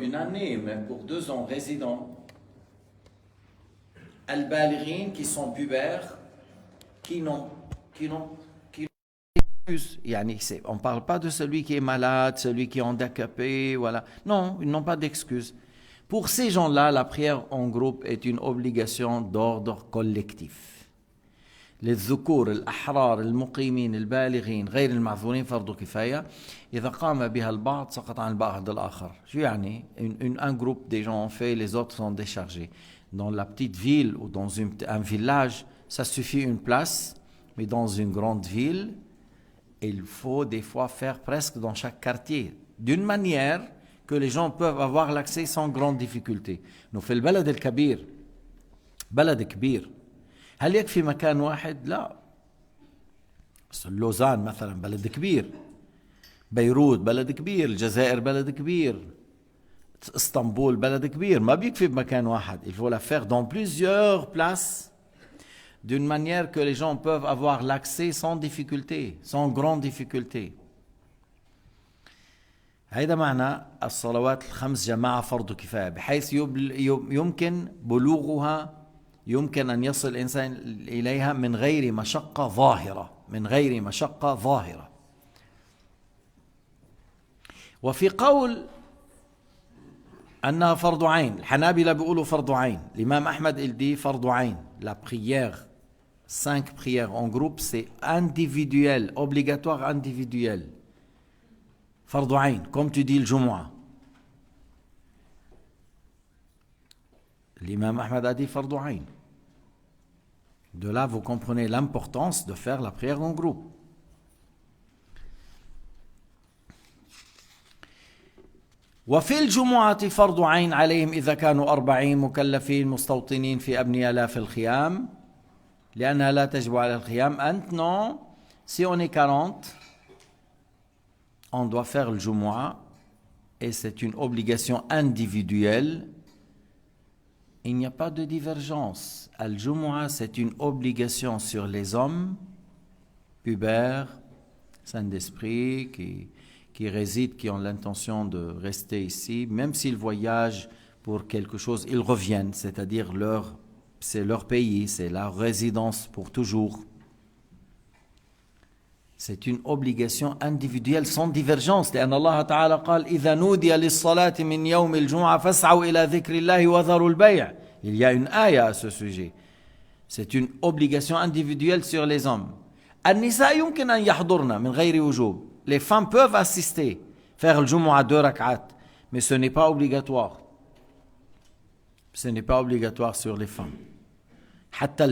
une année, même pour 2 ans résidents. Al-Balighin qui sont pubères, qui n'ont plus. On ne parle pas de celui qui est malade, celui qui est handicapé, voilà. Non, ils n'ont pas d'excuse. Pour ces gens-là, la prière en groupe est une obligation d'ordre collectif. للذكور الأحرار المقيمين البالغين غير المعذورين فرض كفاية إذا قام بها البعض سقط عن البعض الآخر. شو يعني un groupe des gens ont fait, les autres sont déchargés. Dans la petite ville ou dans un village, ça suffit une place, mais dans une grande ville, il faut des fois faire presque dans chaque quartier, d'une manière que les gens peuvent avoir l'accès sans grande difficulté. Nous في البلد الكبير بلد كبير هل يكفي مكان واحد؟ لا. لوزان مثلا بلد كبير، بيروت بلد كبير، الجزائر بلد كبير، اسطنبول بلد كبير، ما بيكفي بمكان واحد. Il faut la faire dans plusieurs places d'une manière que les gens peuvent avoir l'accès sans difficulté, sans grande difficulté. هذا معنى الصلوات الخمس جماعة فرض كفاية بحيث يمكن بلوغها، يمكن أن يصل الإنسان إليها من غير مشقة ظاهرة، من غير مشقة ظاهرة. وفي قول أنها فرض عين، الحنابلة بيقولوا فرض عين، الإمام أحمد il dit فرض عين. La prière, 5 prières en groupe, c'est individuel, obligatoire individuel. فرض عين, comme tu dis le Jumu'ah. L'imam Ahmad a dit فرض عين. De là, vous comprenez l'importance de faire la prière en groupe. وفي الجمعة فرض عين عليهم إذا كانوا 40 مكلفين مستوطنين في أبنية لا في الخيام لأنها لا تجب على الخيام. Maintenant, si on est 40, on doit faire le Jumu'ah et c'est une obligation individuelle. Il n'y a pas de divergence. Al-Jumu'ah, c'est une obligation sur les hommes pubères, sains d'esprit, qui résident, qui ont l'intention de rester ici. Même s'ils voyagent pour quelque chose, ils reviennent, c'est-à-dire c'est leur pays, c'est leur résidence pour toujours. C'est une obligation individuelle sans divergence. لأن الله تعالى قال إذا نودي للصلاة من يوم الجمعة فاسعوا إلى ذكر الله وذروا البيع. Il y a une ayah à ce sujet. C'est une obligation individuelle sur les hommes. النساء يمكن أن يحضرن من غير وجوب. Les femmes peuvent assister, faire le Jumu'ah 2 rak'at, mais ce n'est pas obligatoire. Ce n'est pas obligatoire sur les femmes. حتى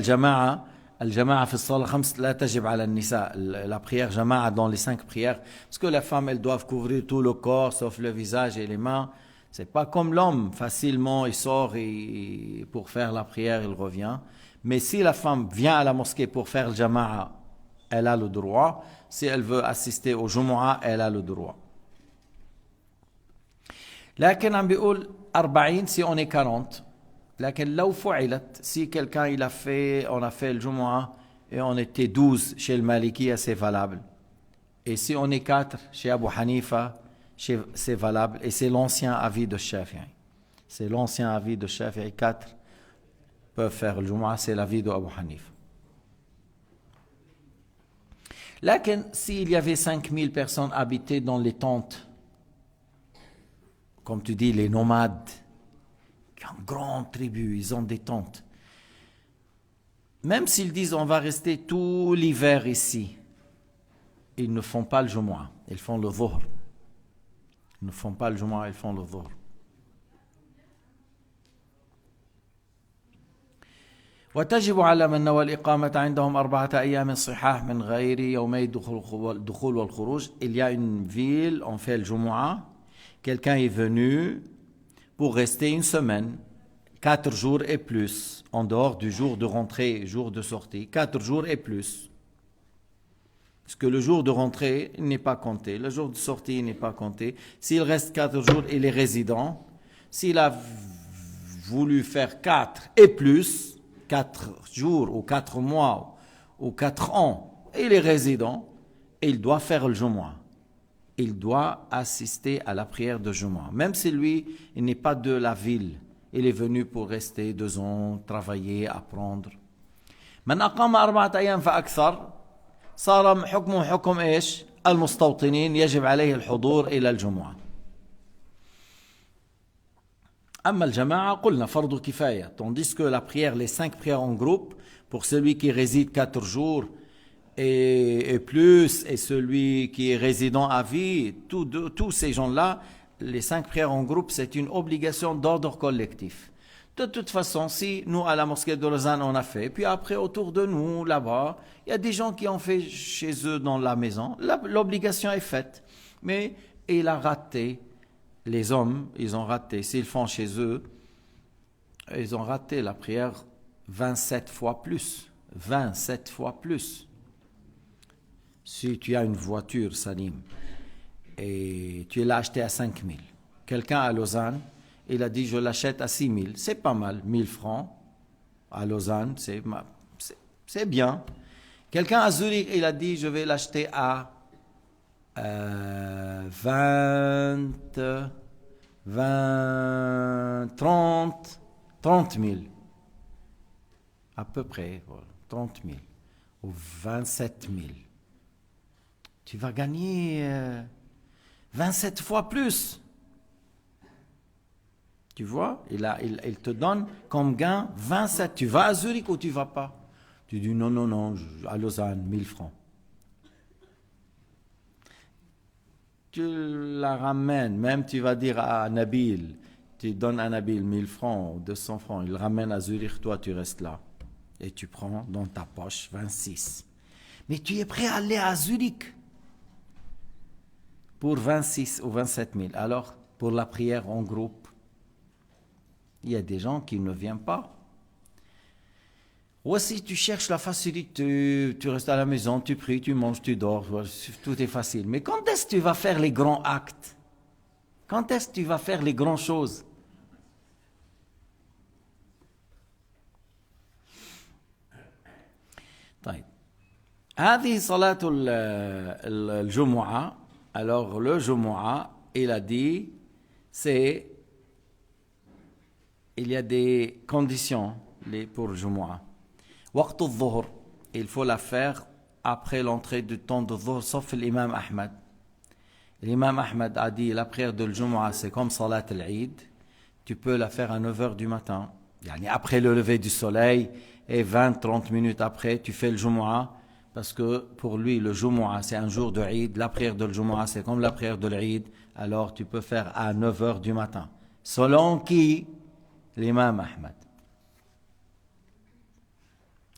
الجماعة في الصلاة الخمس لا تجب على النساء. La prière jama'a dans les 5 prières, parce que les femmes elles doivent couvrir tout le corps sauf le visage et les mains. C'est pas comme l'homme, facilement il sort et pour faire la prière il revient. Mais si la femme vient à la mosquée pour faire le jama'a, elle a le droit. Si elle veut assister au Jumu'ah, elle a le droit. لكن عم بيقول 40 si on est 40. لكن لو فعلت, si quelqu'un on a fait le Jumu'ah et on était 12 chez le Malikiya, c'est valable. Et si on est 4 chez Abu Hanifa, c'est valable. Et c'est l'ancien avis de Shafi'i. C'est l'ancien avis de Shafi'i. 4 peuvent faire le Jumu'ah, c'est l'avis de Abu Hanifa. Lakin, s'il y avait 5000 personnes habitées dans les tentes, comme tu dis, les nomades, qui ont une grande tribu, ils ont des tentes. Même s'ils disent on va rester tout l'hiver ici, ils ne font pas le Jumu'ah, ils font le Dhuhr. Ils ne font pas le Jumu'ah, ils font le Dhuhr. وتجب على من نوى الإقامة عندهم 4 أيام صحاح من غير يومي الدخول والخروج. Il y a une ville, on fait le Jumu'ah, quelqu'un est venu pour rester une semaine, 4 jours et plus, en dehors du jour de rentrée, jour de sortie, 4 jours et plus. Parce que le jour de rentrée n'est pas compté, le jour de sortie n'est pas compté. S'il reste 4 jours, il est résident. S'il a voulu faire 4 et plus, 4 jours ou 4 mois ou 4 ans, il est résident et il doit faire le Jumu'ah. il doit assister à la prière de Jumu'ah. Même si lui, il n'est pas de la ville, il est venu pour rester 2 ans, travailler, apprendre. من أقام 4 أيام فأكثر صار حكمه حكم إيش؟ المستوطنين يجب عليه الحضور إلى الجمعة. أما الجماعة قلنا فرض كفاية. Tandis que la prière, les 5 prières en groupe, pour celui qui réside 4 jours et plus, et celui qui est résident à vie, tous ces gens-là, les 5 prières en groupe, c'est une obligation d'ordre collectif. De toute façon, si nous, à la mosquée de Lausanne, on a fait, puis après, autour de nous, là-bas, il y a des gens qui ont fait chez eux dans la maison, l'obligation est faite. Mais il a raté, les hommes, ils ont raté, s'ils font chez eux, ils ont raté la prière 27 fois plus. 27 fois plus. Si tu as une voiture, Salim, et tu l'as achetée à 5 000, quelqu'un à Lausanne, il a dit je l'achète à 6 000, c'est pas mal, 1 000 francs à Lausanne, c'est bien. Quelqu'un à Zurich, il a dit je vais l'acheter à 30 000, à peu près, voilà, 30 000 ou 27 000. Tu vas gagner 27 fois plus. Tu vois, il te donne comme gain 27. Tu vas à Zurich ou tu ne vas pas? Tu dis non, à Lausanne, 1 000 francs. Tu la ramènes, même tu vas dire à Nabil, tu donnes à Nabil 1 000 francs ou 200 francs, il ramène à Zurich, toi tu restes là. Et tu prends dans ta poche 26. Mais tu es prêt à aller à Zurich pour 26 ou 27 000. Alors, pour la prière en groupe, il y a des gens qui ne viennent pas. Ou si tu cherches la facilité, tu restes à la maison, tu pries, tu manges, tu dors, tout est facile. Mais quand est-ce que tu vas faire les grands actes? Quand est-ce que tu vas faire les grandes choses? طيب. هذه صلاة الجمعة. Alors le Jumu'ah, il a dit, il y a des conditions pour le Jumu'ah. وقت الظهر, il faut la faire après l'entrée du temps de Dhuhr, sauf l'imam Ahmad. L'imam Ahmad a dit la prière de Jumu'ah, c'est comme Salat al-Eid. Tu peux la faire à 9h du matin. Après le lever du soleil et 20-30 minutes après, tu fais le Jumu'ah. Parce que pour lui, le Jumu'ah, c'est un jour de Eid. La prière de Jumu'ah, c'est comme la prière de l'Eid. Alors, tu peux faire à 9h du matin. Selon qui? L'imam Ahmad.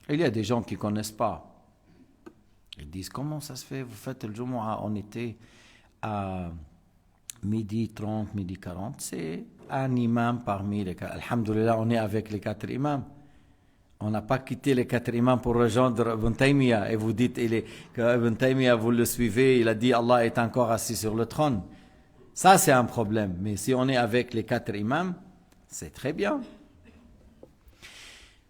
Il y a des gens qui ne connaissent pas. Ils disent, comment ça se fait? Vous faites le Jumu'ah en été à 12h30, 12h40. C'est un imam parmi les 4. Alhamdulillah, on est avec les 4 imams. On n'a pas quitté les 4 imams pour rejoindre Ibn Taymiyyah. Et vous dites que Ibn Taymiyyah, vous le suivez, il a dit Allah est encore assis sur le trône. Ça, c'est un problème. Mais si on est avec les 4 imams, c'est très bien.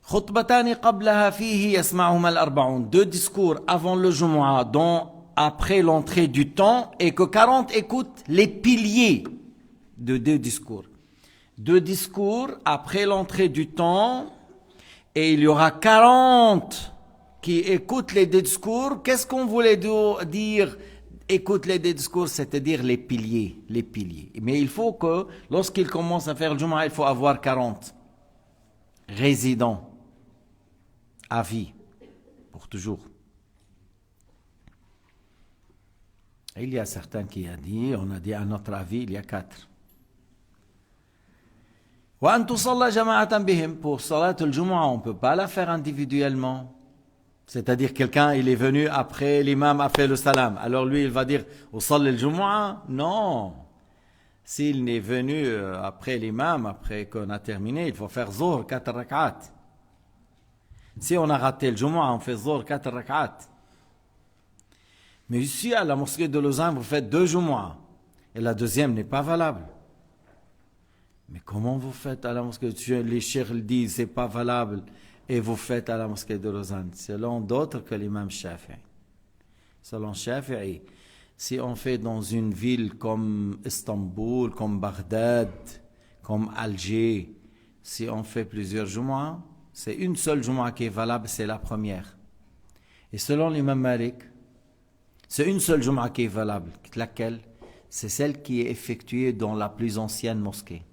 خطبتان قبلها فيه يسمعهما الأربعون. 2 discours avant le Jumu'ah, dont après l'entrée du temps, et que 40 écoutent les piliers de 2 discours. 2 discours après l'entrée du temps, et il y aura 40 qui écoutent les 2 discours. Qu'est-ce qu'on voulait dire? Écoute les 2 discours, c'est-à-dire les piliers. Mais il faut que, lorsqu'il commence à faire le Jumu'ah, il faut avoir 40 résidents à vie, pour toujours. Il y a certains qui ont dit, on a dit à notre avis, il y a 4. وأن تصلى جماعة بهم. Pour salat al-Jumu'ah, on ne peut pas la faire individuellement. C'est-à-dire quelqu'un, il est venu après, l'imam a fait le salam. Alors lui, il va dire, usalli al-Jumu'ah? Non. S'il n'est venu après l'imam, après qu'on a terminé, il faut faire Zuhr 4 rak'at. Si on a raté le Jumu'ah, on fait Zuhr 4 rak'at. Mais ici, à la mosquée de Lausanne, vous faites 2 Jumu'ah. Et la deuxième n'est pas valable. Mais comment vous faites à la mosquée? Les cheikhs disent c'est pas valable et vous faites à la mosquée de Lausanne. Selon d'autres que l'imam Shafi'i. Selon Shafi'i, Si on fait dans une ville comme Istanbul, comme Bagdad, comme Alger, si on fait plusieurs Jumu'ah, c'est une seule Jumu'ah qui est valable, c'est la première. Et selon l'imam Malik, c'est une seule Jumu'ah qui est valable. Laquelle? C'est celle qui est effectuée dans la plus ancienne mosquée.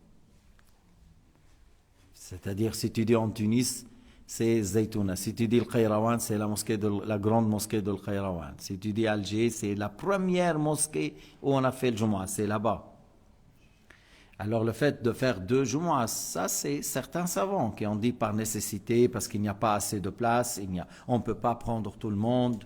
C'est-à-dire, si tu dis en Tunis, c'est Zaytouna. Si tu dis le Qayrawan, c'est la grande mosquée de le Qayrawan. Si tu dis Alger, c'est la première mosquée où on a fait le Jumu'ah, c'est là-bas. Alors le fait de faire 2 Jumu'ah, ça c'est certains savants qui ont dit par nécessité, parce qu'il n'y a pas assez de place, on ne peut pas prendre tout le monde.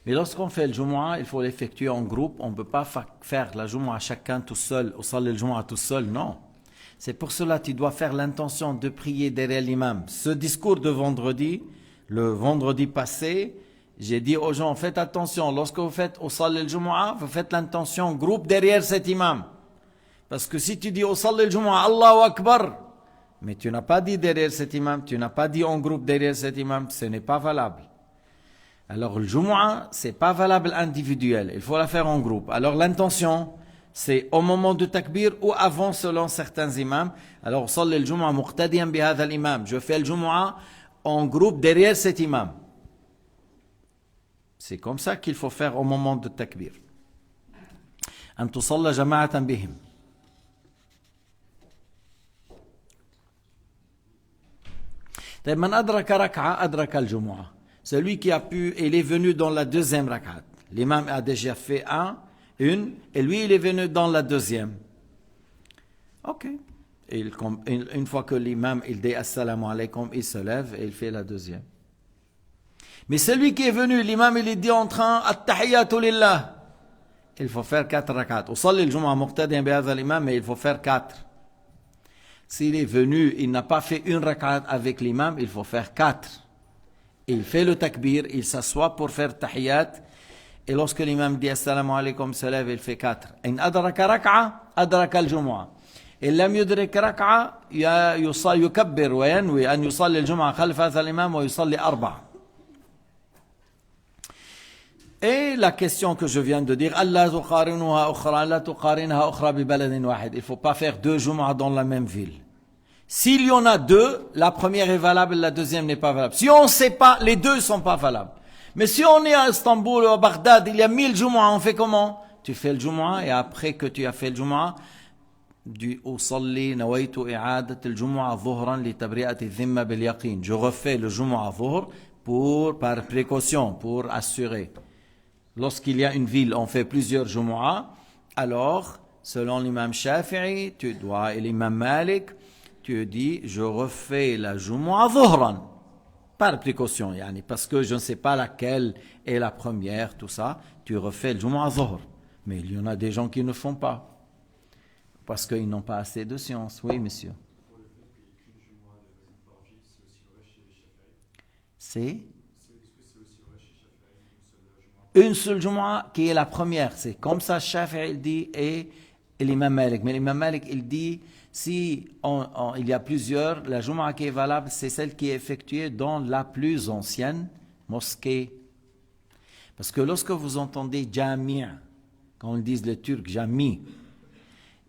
Mais lorsqu'on fait le Jumu'ah, il faut l'effectuer en groupe. On ne peut pas faire la Jumu'ah chacun tout seul, ou saler le Jumu'ah tout seul, non. C'est pour cela que tu dois faire l'intention de prier derrière l'imam. Ce discours de vendredi, le vendredi passé, j'ai dit aux gens, faites attention, lorsque vous faites au saler le Jumu'ah, vous faites l'intention groupe derrière cet imam. Parce que si tu dis au saler le Jumu'ah, Allahu Akbar, mais tu n'as pas dit derrière cet imam, tu n'as pas dit en groupe derrière cet imam, ce n'est pas valable. Alors le Jumu'ah, c'est pas valable individuel, il faut la faire en groupe. Alors l'intention, c'est au moment du takbir ou avant selon certains imams. Alors صلي الجمعة مقتديا بهذا الإمام. Je fais le Jumu'ah en groupe derrière cet imam. C'est comme ça qu'il faut faire au moment du takbir. أن تصلى جماعة بهم. طيب من أدرك ركعة أدرك الجمعة. Celui qui a pu, il est venu dans la deuxième rak'at. L'imam a déjà fait une, et lui il est venu dans la deuxième. Ok. Une fois que l'imam il dit assalamu alaykum, il se lève et il fait la deuxième. Mais celui qui est venu, l'imam il est dit en train, at-tahiyyatu lillah. Il faut faire 4 rak'at. Usalli al-jum'a muqtadiyan bi hadha al-imam, mais il faut faire 4. S'il est venu, il n'a pas fait une rak'at avec l'imam, il faut faire 4. Il fait le takbir, il s'assoit pour faire tahiyyat. Et lorsque l'imam dit assalamu alaykum, se lève, il fait 4. In adraka rak'a, adraka al-jumu'ah. إن لم يدرك ركعة يكبر وينوي أن يصلي الجمعة خلف هذا الإمام ويصلي 4. Et la question que je viens de dire, Allah tuqarinuha ukhra, la tuqarinha ukhra bi baladin wahid. Il ne faut pas faire 2 Jumu'ah dans la même ville. S'il y en a 2, la première est valable, la deuxième n'est pas valable. Si on ne sait pas, les 2 ne sont pas valables. Mais si on est à Istanbul ou à Bagdad, il y a 1000 Jumu'ah, on fait comment? Tu fais le Jumu'ah et après que tu as fait le Jumu'ah, je refais le Jumu'ah dhuhr par précaution, pour assurer. Lorsqu'il y a une ville, on fait plusieurs Jumu'ah, alors, selon l'imam Shafi'i, et l'imam Malik, tu dis, je refais la Jumu'ah dhuhran, par précaution, parce que je ne sais pas laquelle est la première, tout ça, tu refais le Jumu'ah dhuhr. Mais il y en a des gens qui ne font pas, parce qu'ils n'ont pas assez de science. Oui, monsieur. C'est une seule Jumu'ah qui est la première. C'est comme ça Shafi'i dit et l'imam Malik. Mais l'imam Malik, il dit, si il y a plusieurs, la Jumu'ah qui est valable, c'est celle qui est effectuée dans la plus ancienne mosquée. Parce que lorsque vous entendez Jami', quand ils disent les Turcs Jami',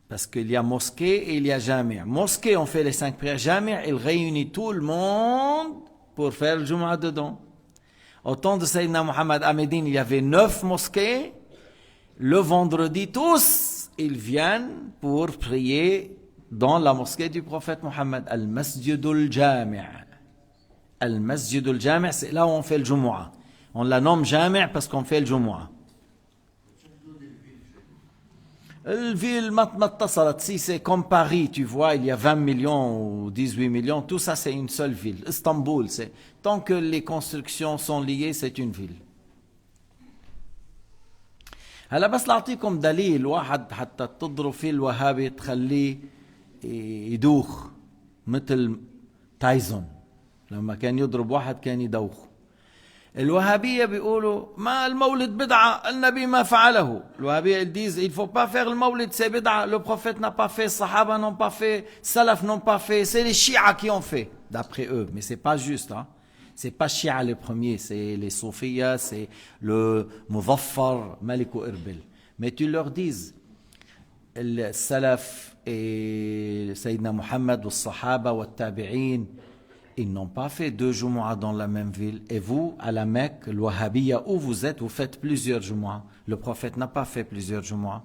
parce qu'il y a mosquée et il y a Jami'. Mosquée, on fait les 5 prières. Jami', il réunit tout le monde pour faire le Jumu'ah dedans. Au temps de Sayyidina Muhammad à Médine, il y avait 9 mosquées. Le vendredi, tous, ils viennent pour prier dans la mosquée du prophète Muhammad. Al-Masjidul Jami'. Al-Masjidul Jami', c'est là où on fait le Jumu'ah. On la nomme Jami' parce qu'on fait le Jumu'ah. La ville, si c'est comme Paris, tu vois, il y a 20 millions ou 18 millions, tout ça c'est une seule ville. Istanbul, tant que les constructions sont liées, c'est une ville. هلا بس لأعطيكم دليل واحد حتى تضرب فيه الوهابي تخليه يدوخ مثل تايسون لما كان يضرب واحد كان يدوخ. الوهابية بيقولوا ما المولد بدعة النبي ما فعله. الوهابية ils disent il faut pas faire le maulid, c'est bid'a, le prophète n'a pas fait, sahaba n'ont pas fait, salaf n'ont pas fait, c'est les chiites qui ont fait d'après eux. Mais c'est pas juste, hein. C'est pas Shia le premier, c'est les Soufiyas, c'est le Muzaffar Malik Irbil. Mais tu leur dis, le Salaf et Sayyidina Muhammad, ou Sahaba, ou Tabi'in, ils n'ont pas fait 2 Jumu'ah dans la même ville. Et vous, à la Mecque, le Wahhabiyya, où vous êtes, vous faites plusieurs Jumu'ah. Le prophète n'a pas fait plusieurs Jumu'ah.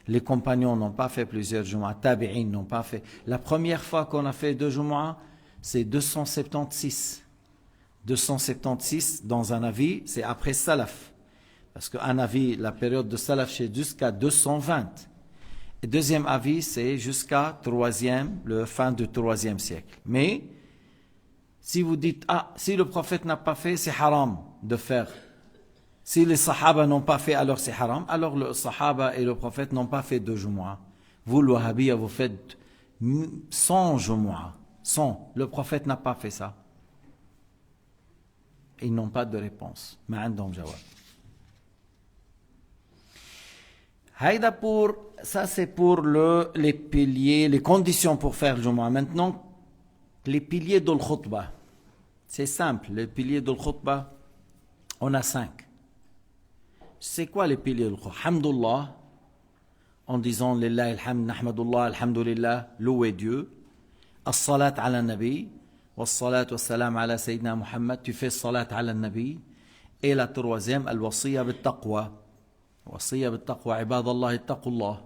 Les compagnons n'ont pas fait plusieurs Jumu'ah. Tabi'in n'ont pas fait. La première fois qu'on a fait 2 Jumu'ah, c'est 276. 276, dans un avis, c'est après Salaf. Parce qu'un avis, la période de Salaf, c'est jusqu'à 220. Et deuxième avis, c'est jusqu'à le fin du 3e siècle. Mais, si vous dites, si le prophète n'a pas fait, c'est haram de faire. Si les sahaba n'ont pas fait, alors c'est haram. Alors le sahaba et le prophète n'ont pas fait 2 Jumu'ah. Vous, le Wahhabiyya, vous faites 100 Jumu'ah. 100. Le prophète n'a pas fait ça. Ils n'ont pas de réponse. Ma عندهم جواب. Ça c'est pour les piliers, les conditions pour faire le Jumu'ah. Maintenant, les piliers de l'khutbah. C'est simple, les piliers de l'khutbah, on a 5. C'est quoi les piliers de l'khutbah? Hamdullah, en disant Lillahi alhamd, nahmadullah, alhamdulillah, louer Dieu. As-salat ala nabi, was-salat was-salam ala Sayyidina Muhammad, tu fais salat ala nabi. Et la 3e, al-wasiyya bil-taqwa. Wasiyya bil-taqwa, ibadallah ittaqullah.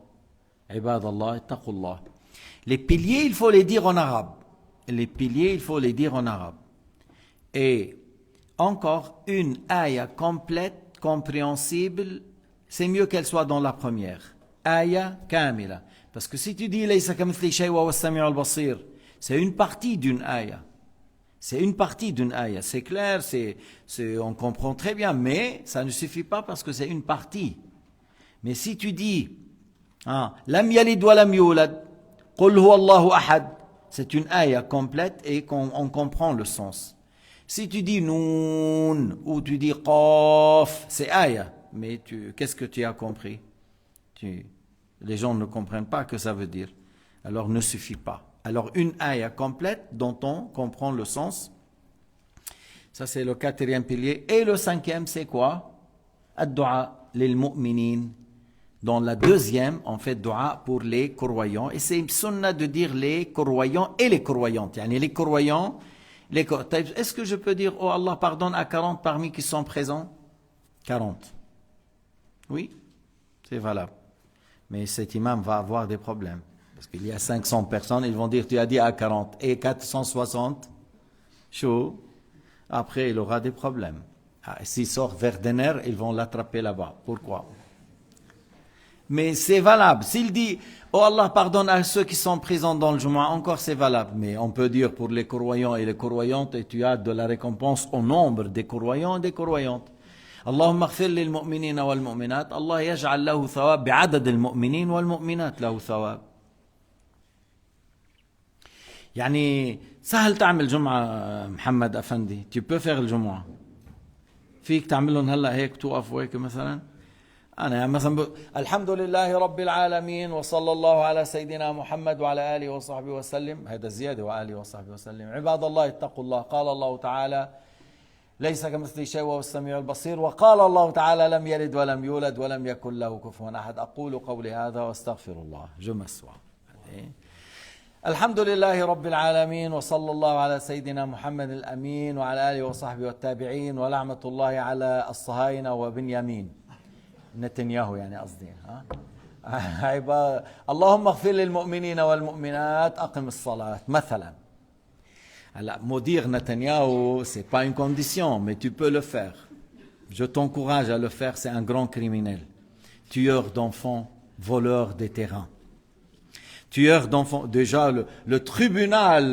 Ibadallah ittaqullah. Les piliers, il faut les dire en arabe. Les piliers, il faut les dire en arabe. Et encore une ayah complète, compréhensible, c'est mieux qu'elle soit dans la première. Ayah kamila. Parce que si tu dis Laysa kamithli shay wa huwa as-sami'u al-basir, c'est une partie d'une ayah. C'est une partie d'une ayah. C'est clair, on comprend très bien, mais ça ne suffit pas parce que c'est une partie. Mais si tu dis Lam yalid wa lam yulad, Qul huwa Allahu ahad, c'est une ayah complète et on comprend le sens. Si tu dis Noun ou tu dis Qaf, c'est ayah. Mais qu'est-ce que tu as compris? Les gens ne comprennent pas ce que ça veut dire. Alors ne suffit pas. Alors une ayah complète dont on comprend le sens. Ça c'est le 4e pilier. Et le 5e c'est quoi? Ad-du'a lil mu'minin. Dans la 2e, on fait dua pour les croyants. Et c'est une sunna de dire les croyants et les croyantes. Yani les croyants, est-ce que je peux dire, oh Allah pardonne à 40 parmi qui sont présents? 40. Oui, c'est valable. Mais cet imam va avoir des problèmes. Parce qu'il y a 500 personnes, ils vont dire, tu as dit à 40. Et 460, chaud. Après, il aura des problèmes. S'il sort vers Denner, ils vont l'attraper là-bas. Pourquoi? Mais c'est valable. S'il dit, oh Allah pardonne à ceux qui sont présents dans le Jumu'ah, encore c'est valable. Mais on peut dire pour les croyants et les croyantes, et tu as de la récompense au nombre des croyants et des croyantes. اللهم اغفر للمؤمنين والمؤمنات الله يجعل له ثواب بعدد المؤمنين والمؤمنات له ثواب. يعني سهل تعمل جمعة محمد أفندي. Tu peux faire الجمعة. فيك تعملهم هلا هيك توقف وهيك مثلا. أنا مثلا الحمد لله رب العالمين وصلى الله على سيدنا محمد وعلى آله وصحبه وسلم. هذا زيادة وآله وصحبه وسلم. عباد الله اتقوا الله. قال الله تعالى ليس كمثله شيء وهو السميع البصير. وقال الله تعالى لم يلد ولم يولد ولم يكن له كفوا أحد. أقول قولي هذا واستغفر الله. Je m'assois. الحمد لله رب العالمين وصلى الله على سيدنا محمد الأمين وعلى آله وصحبه والتابعين ولعنة الله على الصهاينة وبنيامين نتنياهو يعني قصدي اللهم اغفر للمؤمنين والمؤمنات أقم الصلاة مثلا. Alors, maudire Netanyahou, ce n'est pas une condition, mais tu peux le faire. Je t'encourage à le faire, c'est un grand criminel. Tueur d'enfants, voleur des terrains. Tueur d'enfants, déjà le tribunal,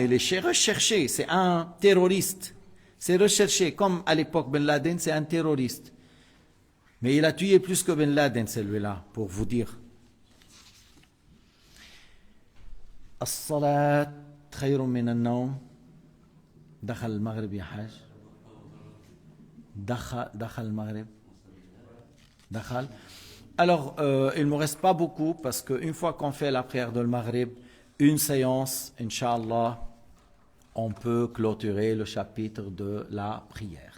il est recherché, c'est un terroriste. C'est recherché, comme à l'époque Ben Laden, c'est un terroriste. Mais il a tué plus que Ben Laden, celui-là, pour vous dire. As-salat خير من النوم. دخل المغرب يا حاج. دخل المغرب. دخل. Alors, il ne me reste pas beaucoup parce qu'une fois qu'on fait la prière de Maghrib, une séance, Inch'Allah, on peut clôturer le chapitre de la prière.